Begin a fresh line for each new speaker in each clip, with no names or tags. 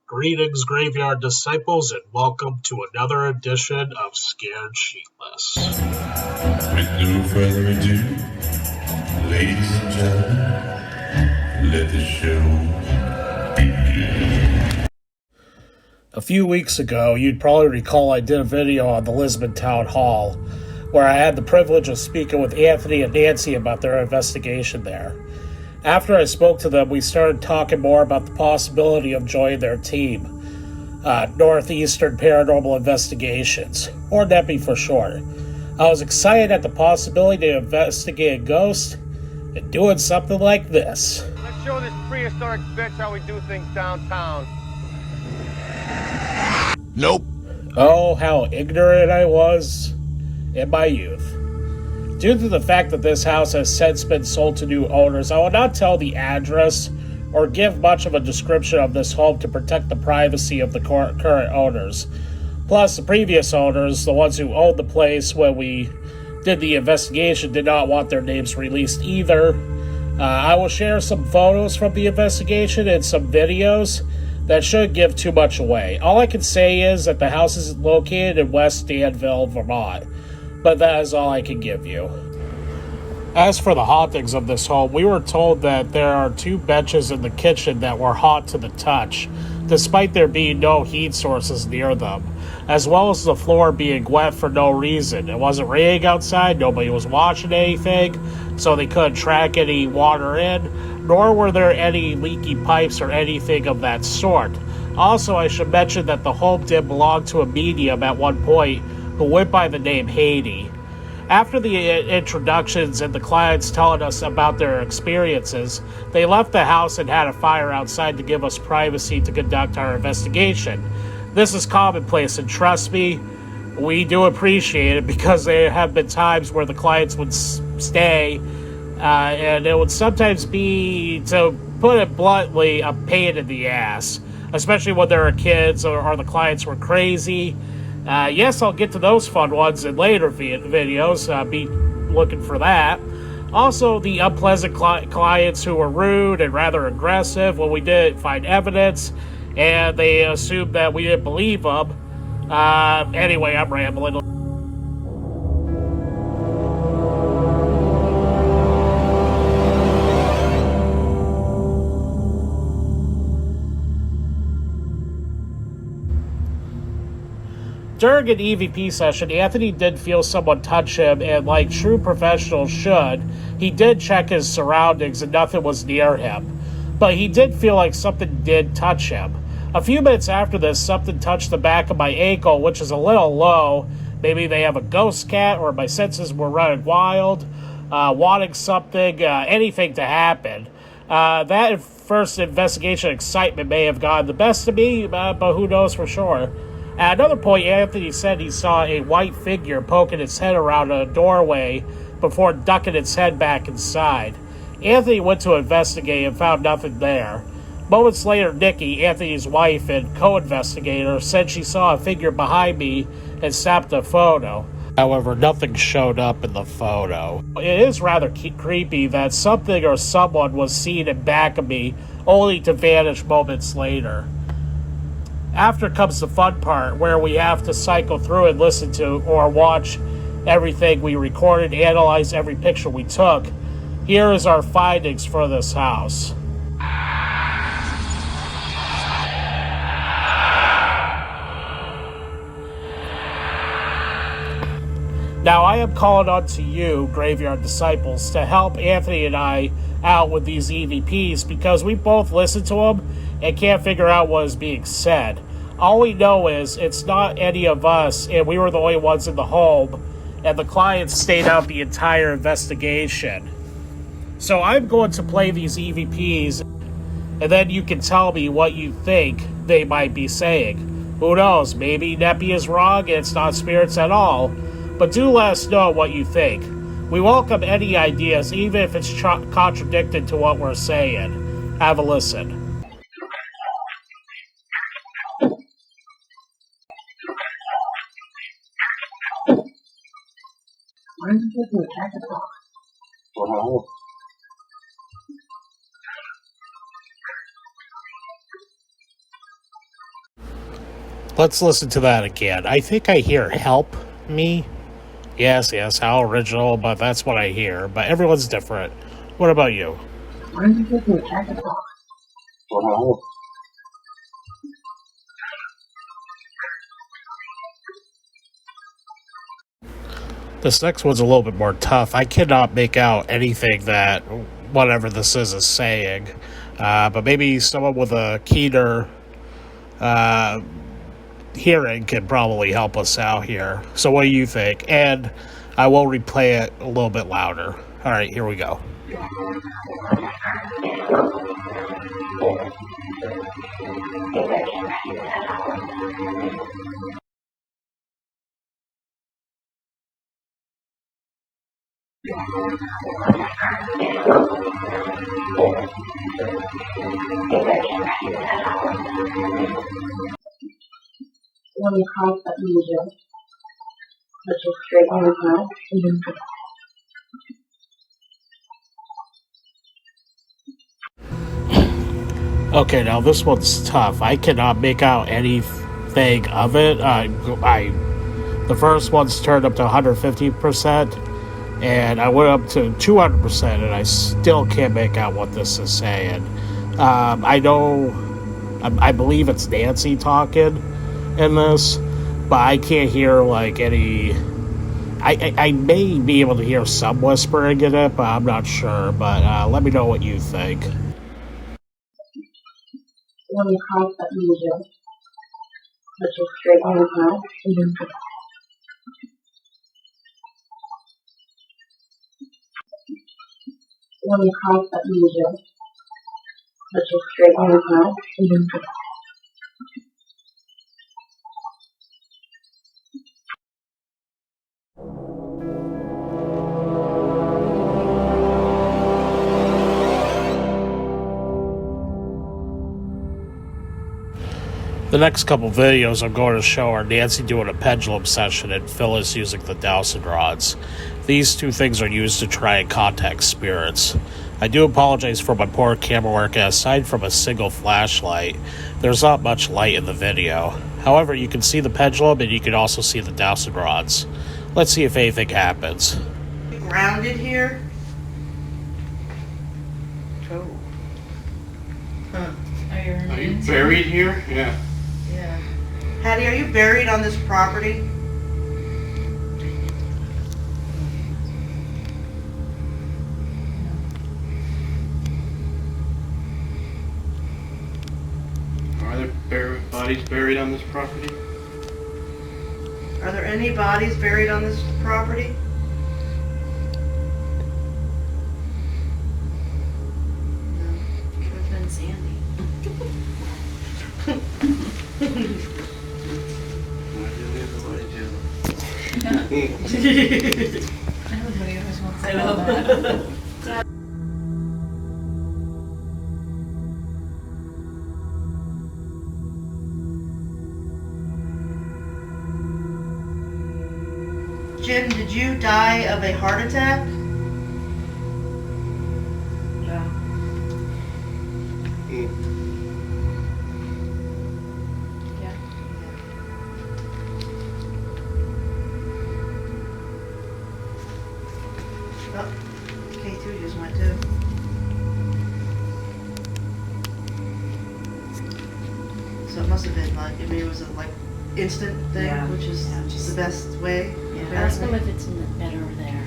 Greetings, Graveyard Disciples, and welcome to another edition of Scared Sheetless.
With no further ado, ladies and gentlemen, let the show begin.
A few weeks ago, you'd probably recall I did a video on the Lisbon Town Hall, where I had the privilege of speaking with Anthony and Nancy about their investigation there. After I spoke to them, we started talking more about the possibility of joining their team, Northeastern Paranormal Investigations, or NEPI for short. I was excited at the possibility of investigating ghosts and doing something like this.
Let's show this prehistoric bitch how we do things downtown.
Nope.
Oh, how ignorant I was in my youth. Due to the fact that this house has since been sold to new owners, I will not tell the address or give much of a description of this home to protect the privacy of the current owners. Plus, the previous owners, the ones who owned the place when we did the investigation, did not want their names released either. I will share some photos from the investigation and some videos that shouldn't give too much away. All I can say is that the house is located in West Danville, Vermont. But that is all I can give you. As for the hauntings of this home, we were told that there are two benches in the kitchen that were hot to the touch, despite there being no heat sources near them, as well as the floor being wet for no reason. It wasn't raining outside, nobody was watching anything, so they couldn't track any water in, nor were there any leaky pipes or anything of that sort. Also, I should mention that the home did belong to a medium at one point who went by the name Haiti. After the introductions and the clients telling us about their experiences, they left the house and had a fire outside to give us privacy to conduct our investigation. This is commonplace, and trust me, we do appreciate it because there have been times where the clients would stay, and it would sometimes be, to put it bluntly, a pain in the ass, especially when there are kids or the clients were crazy. Yes, I'll get to those fun ones in later videos. Be looking for that. Also, the unpleasant clients who were rude and rather aggressive when we did find evidence, and they assumed that we didn't believe them. Anyway, I'm rambling. During an EVP session, Anthony did feel someone touch him, and like true professionals should, he did check his surroundings and nothing was near him. But he did feel like something did touch him. A few minutes after this, something touched the back of my ankle, which is a little low. Maybe they have a ghost cat, or my senses were running wild, wanting something, anything to happen. That first investigation excitement may have gotten the best of me, but who knows for sure. At another point, Anthony said he saw a white figure poking its head around a doorway before ducking its head back inside. Anthony went to investigate and found nothing there. Moments later, Nikki, Anthony's wife and co-investigator, said she saw a figure behind me and snapped a photo. However, nothing showed up in the photo. It is rather creepy that something or someone was seen in back of me, only to vanish moments later. After comes the fun part, where we have to cycle through and listen to or watch everything we recorded, analyze every picture we took. Here is our findings for this house. Now, I am calling on to you, Graveyard Disciples, to help Anthony and I out with these EVPs because we both listened to them and can't figure out what is being said. All we know is it's not any of us, and we were the only ones in the home, and the clients stayed out the entire investigation. So I'm going to play these EVPs, and then you can tell me what you think they might be saying. Who knows, maybe NEPI is wrong and it's not spirits at all, but do let us know what you think. We welcome any ideas, even if it's contradicted to what we're saying. Have a listen.
Why did you do a jacket box?
Wow.
Let's listen to that again. I think I hear help me. Yes, how original, but that's what I hear. But everyone's different. What about you?
Why don't you take the attack of God?
Wow.
This next one's a little bit more tough. I cannot make out anything that whatever this is saying. But maybe someone with a keener hearing can probably help us out here. So what do you think? And I will replay it a little bit louder. All right, here we go.
When you call that you just put your straight on his mouth and then
Okay, now this one's tough. I cannot make out anything of it. The first one's turned up to 150%, and I went up to 200%, and I still can't make out what this is saying. I believe it's Nancy talking in this, but I can't hear like any. I may be able to hear some whispering in it, but I'm not sure. But let me know what you think.
when you call that you just put your straight on his mouth and then when you call that you just put your straight on his mouth and then
The next couple videos I'm going to show are Nancy doing a pendulum session and Phyllis using the dowsing rods. These two things are used to try and contact spirits. I do apologize for my poor camera work, and aside from a single flashlight, there's not much light in the video. However, you can see the pendulum and you can also see the dowsing rods. Let's see if anything happens.
Grounded here? Oh. Huh.
Are you buried here? Yeah.
Yeah. Hattie, are you buried on this property?
Are there bodies buried on this property?
Are there any bodies buried on this property?
Could have been Sandy. Everybody always wants to know that.
Jim, did you die of a heart attack?
Yeah. Yeah.
Oh, K2 just went too. So it must have been like, I mean, it was a like instant thing,
Yeah.
which is
Yeah, just-
the best way.
Yeah, ask them if it's in the bed over there.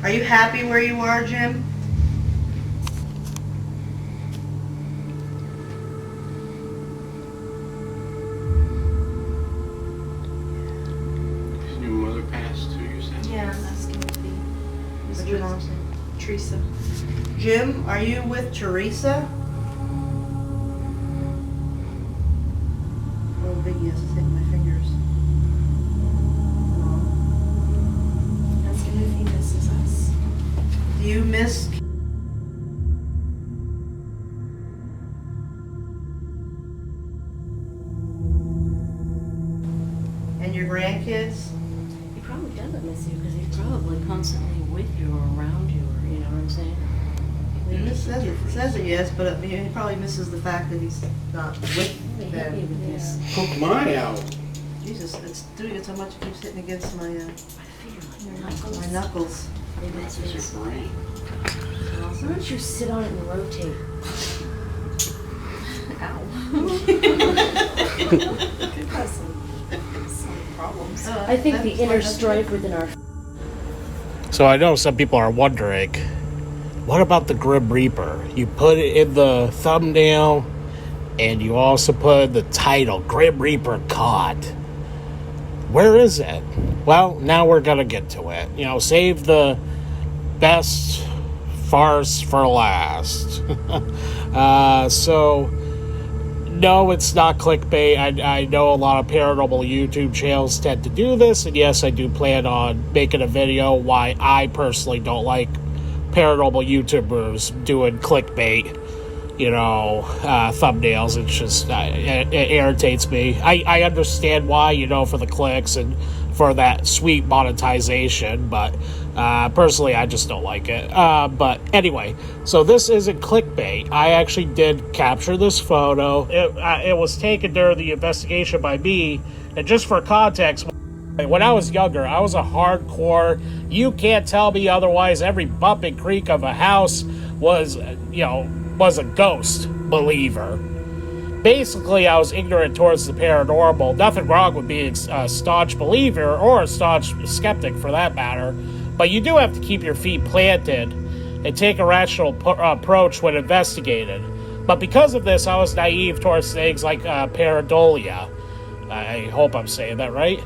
Are you happy where you are, Jim?
Did your mother pass too, you said?
Yeah, I'm asking if he was
What's your mom's
with
name?
Teresa.
Jim, are you with Teresa? Oh, Biggie has to hit my fingers.
Ask him if he misses us.
Do you miss? And your grandkids?
He probably doesn't miss you because he's probably constantly with you or around you, or you know what I'm saying?
He says it yes, but I mean, he probably misses the fact that he's not with them.
Poke my eye out.
Jesus, it's doing it so much it keeps hitting against my knuckles.
That's your brain.
Why don't you sit on it and rotate? Ow. Could cause some problems. I think the inner strife within our...
So I know some people are wondering, what about the Grim Reaper? You put it in the thumbnail, and you also put the title, Grim Reaper Caught. Where is it? Well, now we're going to get to it. You know, save the best farce for last. So, no, it's not clickbait. I know a lot of paranormal YouTube channels tend to do this, and yes, I do plan on making a video why I personally don't like paranormal YouTubers doing clickbait, thumbnails. It's just, it irritates me. I understand why, for the clicks and for that sweet monetization, but personally, I just don't like it. But anyway, so this isn't clickbait. I actually did capture this photo. It was taken during the investigation by me, and just for context, when I was younger, I was a hardcore, you can't tell me otherwise, every bump and creak of a house was a ghost believer. Basically, I was ignorant towards the paranormal. Nothing wrong with being a staunch believer or a staunch skeptic for that matter, but you do have to keep your feet planted and take a rational approach when investigating. But because of this, I was naive towards things like pareidolia. I hope I'm saying that right.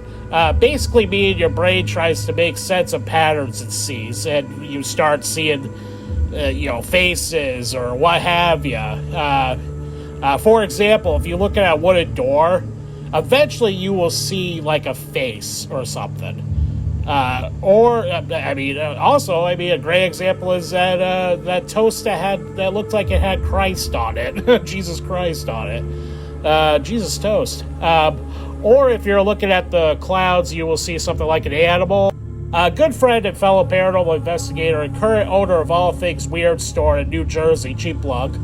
Basically, meaning your brain tries to make sense of patterns it sees, and you start seeing, faces or what have you. For example, if you look at a wooden door, eventually you will see like a face or something. Also, a great example is that toast that looked like it had Christ on it, Jesus Christ on it, Jesus toast. Or if you're looking at the clouds, you will see something like an animal. A good friend and fellow paranormal investigator and current owner of All Things Weird store in New Jersey, cheap plug,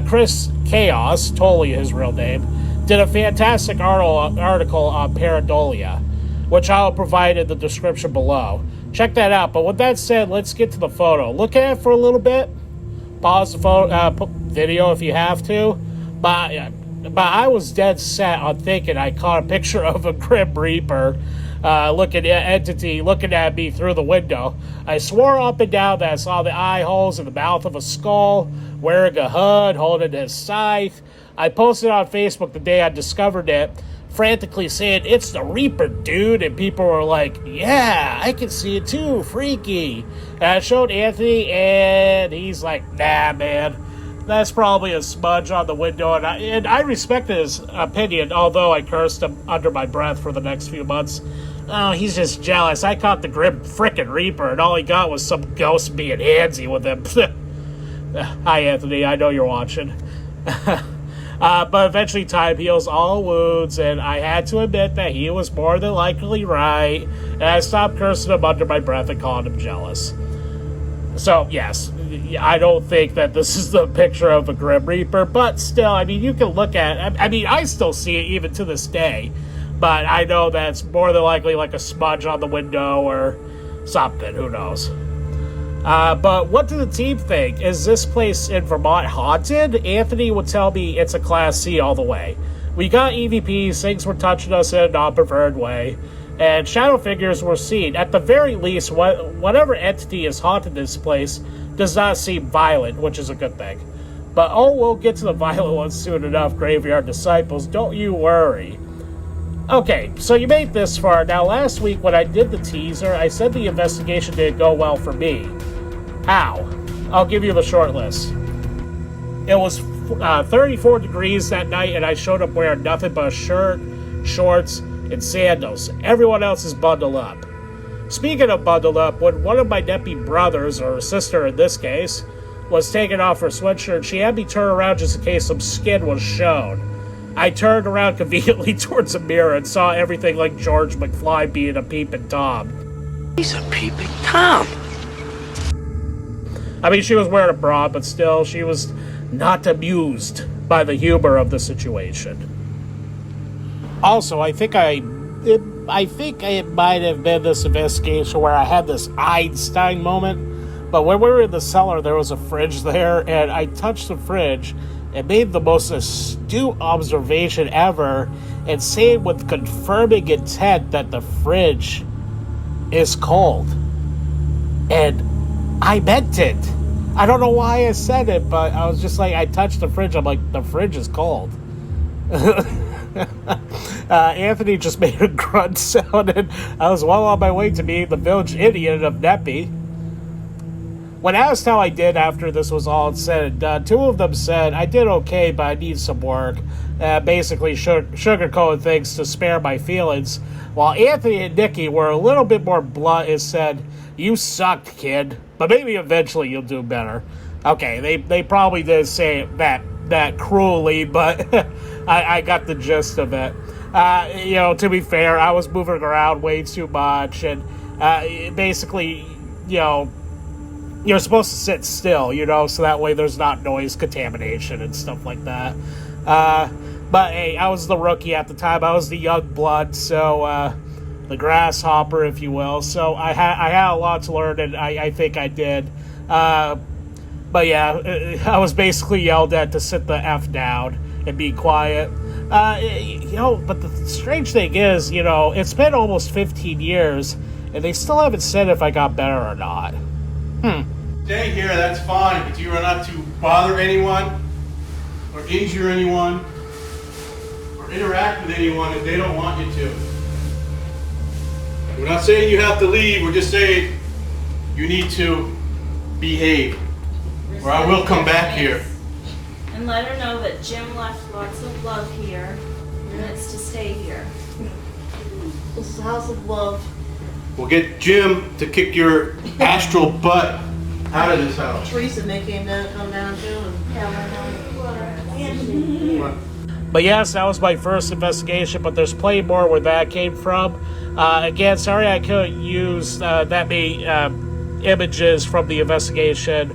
Chris Chaos, totally his real name, did a fantastic article on pareidolia, which I'll provide in the description below. Check that out. But with that said, let's get to the photo. Look at it for a little bit. Pause the video if you have to. But I was dead set on thinking I caught a picture of a Grim Reaper looking at me through the window. I swore up and down that I saw the eye holes in the mouth of a skull, wearing a hood, holding his scythe. I posted on Facebook the day I discovered it, frantically saying, "It's the Reaper, dude," and people were like, "Yeah, I can see it too, freaky." And I showed Anthony, and he's like, "Nah, man, that's probably a smudge on the window," and I respected his opinion, although I cursed him under my breath for the next few months. Oh, he's just jealous. I caught the Grim frickin' Reaper, and all he got was some ghost being handsy with him. Hi, Anthony. I know you're watching. But eventually time heals all wounds, and I had to admit that he was more than likely right, and I stopped cursing him under my breath and calling him jealous. So, yes, I don't think that this is the picture of a Grim Reaper, but still, you can look at it. I still see it even to this day, but I know that's more than likely like a smudge on the window or something, who knows. But what do the team think? Is this place in Vermont haunted? Anthony would tell me it's a Class C all the way. We got EVPs, things were touching us in a non-preferred way, and shadow figures were seen. At the very least, whatever entity is haunting this place does not seem violent, which is a good thing. But we'll get to the violent ones soon enough, Graveyard Disciples, don't you worry. Okay, so you made this far. Now, last week when I did the teaser, I said the investigation didn't go well for me. How? I'll give you the short list. It was 34 degrees that night, and I showed up wearing nothing but a shirt, shorts, and sandals. Everyone else is bundled up. Speaking of bundled up, when one of my NEPI brothers, or sister in this case, was taking off her sweatshirt, she had me turn around just in case some skin was shown. I turned around conveniently towards a mirror and saw everything like George McFly being a peeping Tom.
He's a peeping Tom.
I mean, she was wearing a bra, but still, she was not amused by the humor of the situation. Also, I think it might have been this investigation where I had this Einstein moment. But when we were in the cellar, there was a fridge there, and I touched the fridge and made the most astute observation ever, and same with confirming intent that the fridge is cold. And I meant it. I don't know why I said it, but I was just like, I touched the fridge. I'm like, the fridge is cold. Anthony just made a grunt sound, and I was well on my way to being the village idiot of NEPI. When asked how I did after this was all said and done, two of them said, I did okay, but I need some work. Basically sugarcoated things to spare my feelings, while Anthony and Nikki were a little bit more blunt and said, you sucked, kid, but maybe eventually you'll do better. Okay, they probably did say that cruelly, but I got the gist of it. To be fair, I was moving around way too much, and basically, you're supposed to sit still, so that way there's not noise contamination and stuff like that. But hey, I was the rookie at the time. I was the young blood, so the grasshopper, if you will. So I had a lot to learn, and I think I did. But yeah, I was basically yelled at to sit the F down and be quiet. But the strange thing is, it's been almost 15 years, and they still haven't said if I got better or not.
Stay here, that's fine, but you are not to bother anyone, or injure anyone, or interact with anyone if they don't want you to. We're not saying you have to leave, we're just saying you need to behave, or I will come back here.
And let her know that Jim left lots of love here, and it's to stay here.
This is a house of love.
We'll get Jim to kick your astral butt out of this house.
Teresa may come down too.
But yes, that was my first investigation, but there's plenty more where that came from. Again, sorry I couldn't use that many images from the investigation,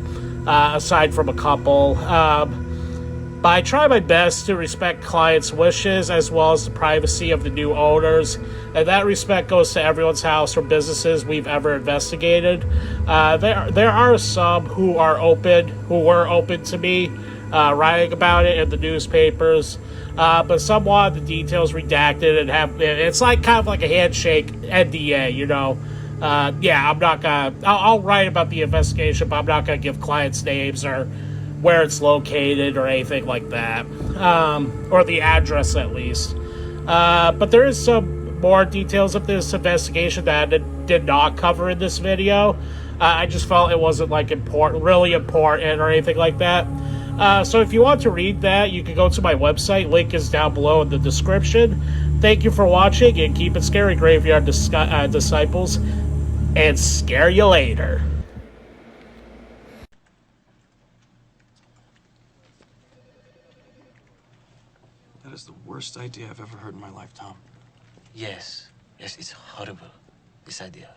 aside from a couple. But I try my best to respect clients' wishes as well as the privacy of the new owners, and that respect goes to everyone's house or businesses we've ever investigated. There are some who were open to me writing about it in the newspapers, but some want the details redacted and it's like kind of like a handshake NDA, Yeah, I'm not gonna. I'll write about the investigation, but I'm not gonna give clients' names or where it's located or anything like that, or the address at least. But there is some more details of this investigation that I did not cover in this video. I just felt it wasn't really important or anything like that. So if you want to read that, you can go to my website. Link is down below in the description. Thank you for watching, and keep it scary, Graveyard Disciples, and scare you later.
That is the worst idea I've ever heard in my life, Tom.
Yes, it's horrible, this idea.